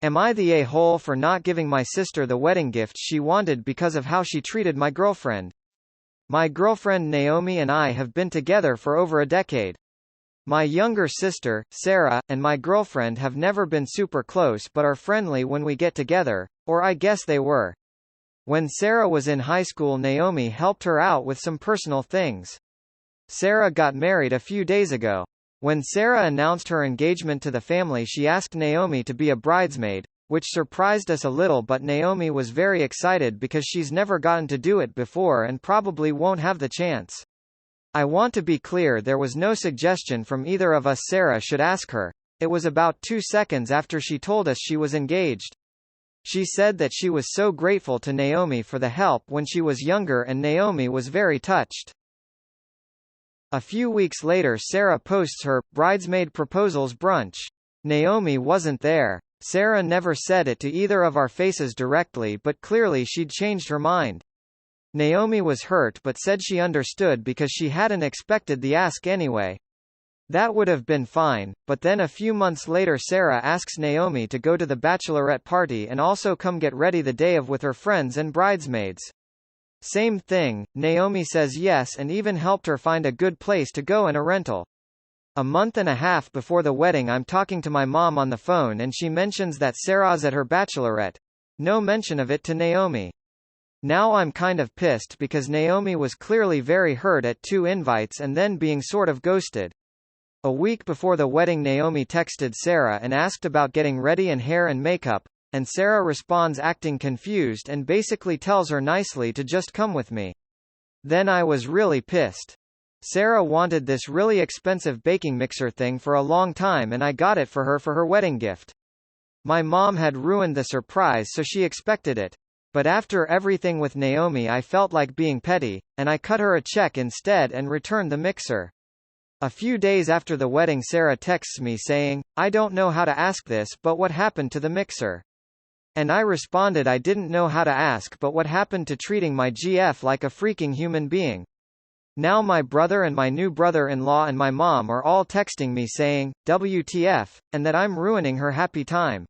Am I the a-hole for not giving my sister the wedding gift she wanted because of how she treated my girlfriend? My girlfriend Naomi and I have been together for over a decade. My younger sister, Sarah, and my girlfriend have never been super close but are friendly when we get together, or I guess they were. When Sarah was in high school, Naomi helped her out with some personal things. Sarah got married a few days ago. When Sarah announced her engagement to the family, she asked Naomi to be a bridesmaid, which surprised us a little, but Naomi was very excited because she's never gotten to do it before and probably won't have the chance. I want to be clear, there was no suggestion from either of us Sarah should ask her. It was about 2 seconds after she told us she was engaged. She said that she was so grateful to Naomi for the help when she was younger, and Naomi was very touched. A few weeks later, Sarah posts her bridesmaid proposals brunch. Naomi wasn't there. Sarah never said it to either of our faces directly, but clearly she'd changed her mind. Naomi was hurt but said she understood because she hadn't expected the ask anyway. That would have been fine, but then a few months later Sarah asks Naomi to go to the bachelorette party and also come get ready the day of with her friends and bridesmaids. Same thing, Naomi says yes and even helped her find a good place to go and a rental. A month and a half before the wedding, I'm talking to my mom on the phone and she mentions that Sarah's at her bachelorette. No mention of it to Naomi. Now I'm kind of pissed because Naomi was clearly very hurt at 2 invites and then being sort of ghosted. A week before the wedding, Naomi texted Sarah and asked about getting ready and hair and makeup, and Sarah responds acting confused and basically tells her nicely to just come with me. Then I was really pissed. Sarah wanted this really expensive baking mixer thing for a long time and I got it for her wedding gift. My mom had ruined the surprise, so she expected it. But after everything with Naomi, I felt like being petty, and I cut her a check instead and returned the mixer. A few days after the wedding, Sarah texts me saying, "I don't know how to ask this, but what happened to the mixer?" And I responded, I didn't know how to ask, but what happened to treating my GF like a freaking human being? Now my brother and my new brother-in-law and my mom are all texting me saying, WTF, and that I'm ruining her happy time.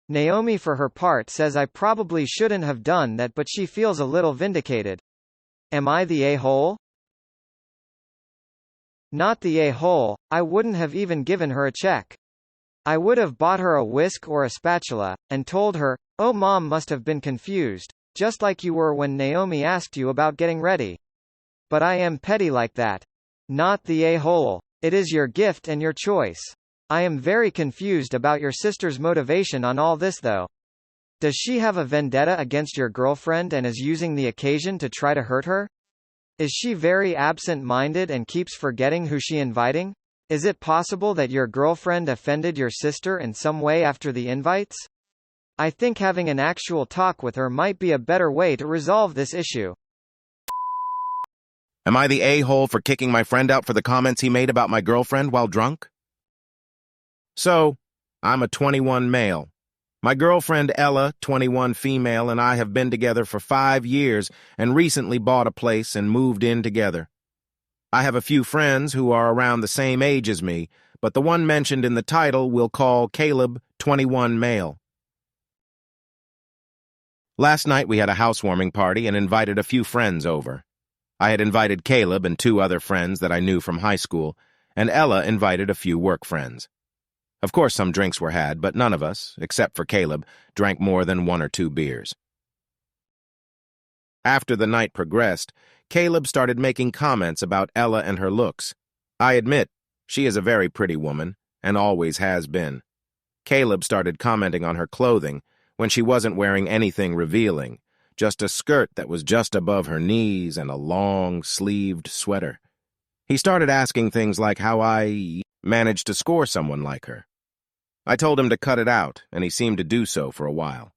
Naomi for her part says I probably shouldn't have done that, but she feels a little vindicated. Am I the a-hole? Not the a-hole, I wouldn't have even given her a check. I would have bought her a whisk or a spatula, and told her, "Oh, Mom must have been confused, just like you were when Naomi asked you about getting ready." But I am petty like that. Not the a-hole. It is your gift and your choice. I am very confused about your sister's motivation on all this though. Does she have a vendetta against your girlfriend and is using the occasion to try to hurt her? Is she very absent-minded and keeps forgetting who she inviting? Is it possible that your girlfriend offended your sister in some way after the invites? I think having an actual talk with her might be a better way to resolve this issue. Am I the a-hole for kicking my friend out for the comments he made about my girlfriend while drunk? So, I'm a 21 male. My girlfriend Ella, 21 female, and I have been together for 5 years and recently bought a place and moved in together. I have a few friends who are around the same age as me, but the one mentioned in the title we'll call Caleb, 21 male. Last night we had a housewarming party and invited a few friends over. I had invited Caleb and 2 other friends that I knew from high school, and Ella invited a few work friends. Of course, some drinks were had, but none of us, except for Caleb, drank more than 1 or 2 beers. After the night progressed, Caleb started making comments about Ella and her looks. I admit, she is a very pretty woman, and always has been. Caleb started commenting on her clothing when she wasn't wearing anything revealing, just a skirt that was just above her knees and a long-sleeved sweater. He started asking things like how I managed to score someone like her. I told him to cut it out, and he seemed to do so for a while.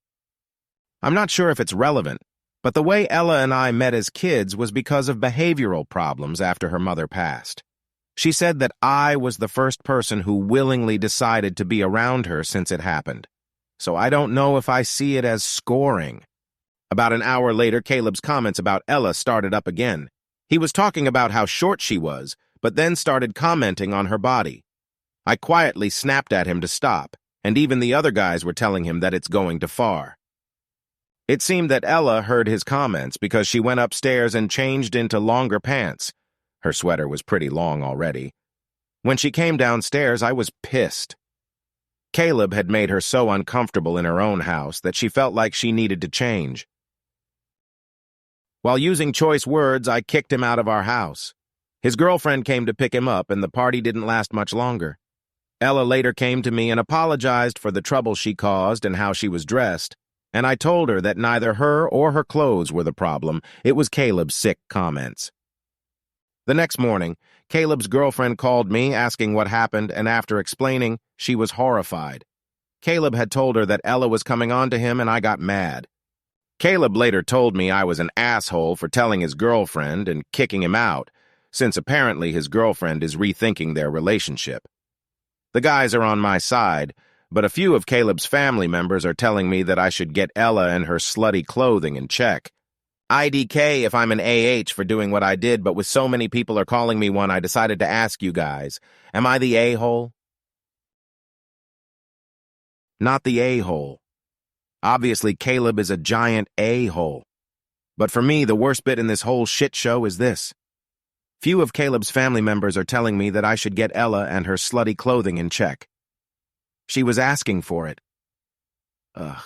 I'm not sure if it's relevant, but the way Ella and I met as kids was because of behavioral problems after her mother passed. She said that I was the first person who willingly decided to be around her since it happened. So I don't know if I see it as scoring. About an hour later, Caleb's comments about Ella started up again. He was talking about how short she was, but then started commenting on her body. I quietly snapped at him to stop, and even the other guys were telling him that it's going too far. It seemed that Ella heard his comments because she went upstairs and changed into longer pants. Her sweater was pretty long already. When she came downstairs, I was pissed. Caleb had made her so uncomfortable in her own house that she felt like she needed to change. While using choice words, I kicked him out of our house. His girlfriend came to pick him up, and the party didn't last much longer. Ella later came to me and apologized for the trouble she caused and how she was dressed, and I told her that neither her or her clothes were the problem. It was Caleb's sick comments. The next morning, Caleb's girlfriend called me asking what happened, and after explaining, she was horrified. Caleb had told her that Ella was coming on to him, and I got mad. Caleb later told me I was an asshole for telling his girlfriend and kicking him out, since apparently his girlfriend is rethinking their relationship. The guys are on my side, but a few of Caleb's family members are telling me that I should get Ella and her slutty clothing in check. IDK if I'm an AH for doing what I did, but with so many people are calling me one, I decided to ask you guys, am I the a-hole? Not the a-hole. Obviously, Caleb is a giant a-hole. But for me, the worst bit in this whole shit show is this. Few of Caleb's family members are telling me that I should get Ella and her slutty clothing in check. She was asking for it. Ugh.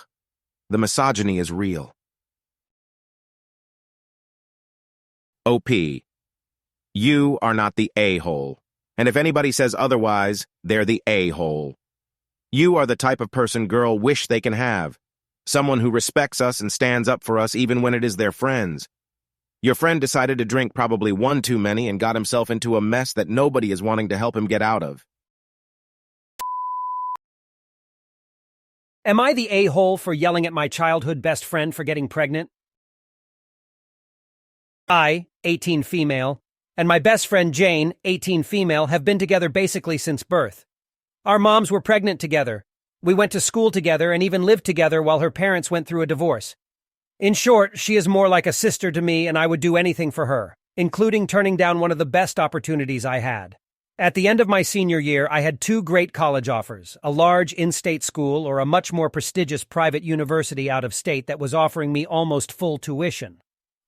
The misogyny is real. OP. You are not the a-hole. And if anybody says otherwise, they're the a-hole. You are the type of person girls wish they can have. Someone who respects us and stands up for us even when it is their friends. Your friend decided to drink probably one too many and got himself into a mess that nobody is wanting to help him get out of. Am I the a-hole for yelling at my childhood best friend for getting pregnant? I, 18 female, and my best friend Jane, 18 female, have been together basically since birth. Our moms were pregnant together. We went to school together and even lived together while her parents went through a divorce. In short, she is more like a sister to me, and I would do anything for her, including turning down one of the best opportunities I had. At the end of my senior year, I had 2 great college offers, a large in-state school or a much more prestigious private university out of state that was offering me almost full tuition.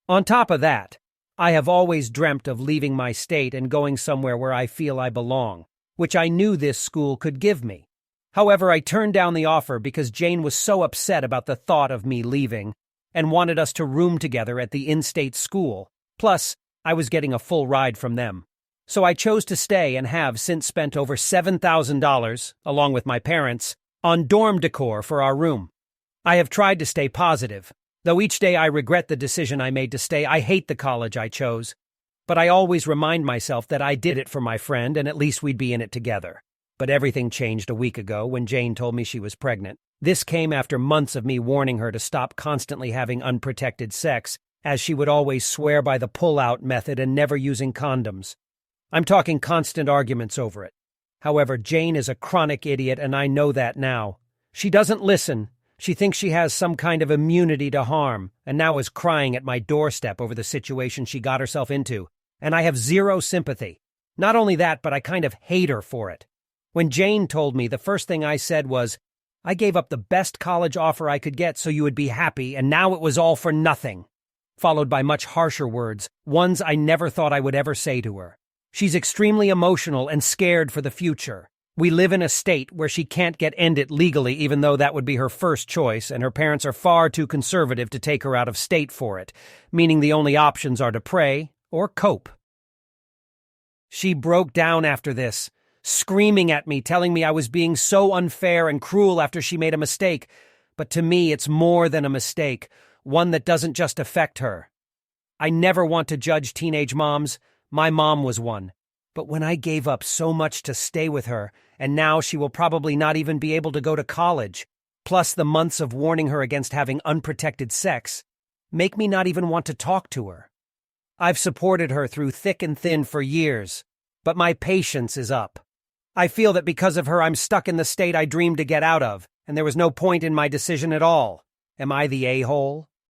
On top of that, I have always dreamt of leaving my state and going somewhere where I feel I belong, which I knew this school could give me. However, I turned down the offer because Jane was so upset about the thought of me leaving and wanted us to room together at the in-state school. Plus, I was getting a full ride from them. So I chose to stay and have since spent over $7,000, along with my parents, on dorm decor for our room. I have tried to stay positive. Though each day I regret the decision I made to stay, I hate the college I chose. But I always remind myself that I did it for my friend and at least we'd be in it together. But everything changed a week ago when Jane told me she was pregnant. This came after months of me warning her to stop constantly having unprotected sex, as she would always swear by the pull-out method and never using condoms. I'm talking constant arguments over it. However, Jane is a chronic idiot, and I know that now. She doesn't listen. She thinks she has some kind of immunity to harm, and now is crying at my doorstep over the situation she got herself into, and I have zero sympathy. Not only that, but I kind of hate her for it. When Jane told me, the first thing I said was, I gave up the best college offer I could get so you would be happy, and now it was all for nothing. Followed by much harsher words, ones I never thought I would ever say to her. She's extremely emotional and scared for the future. We live in a state where she can't get ended legally, even though that would be her first choice, and her parents are far too conservative to take her out of state for it, meaning the only options are to pray or cope. She broke down after this, screaming at me, telling me I was being so unfair and cruel after she made a mistake. But to me, it's more than a mistake, one that doesn't just affect her. I never want to judge teenage moms. My mom was one. But when I gave up so much to stay with her, and now she will probably not even be able to go to college, plus the months of warning her against having unprotected sex, make me not even want to talk to her. I've supported her through thick and thin for years, but my patience is up. I feel that because of her I'm stuck in the state I dreamed to get out of, and there was no point in my decision at all. Am I the a-hole?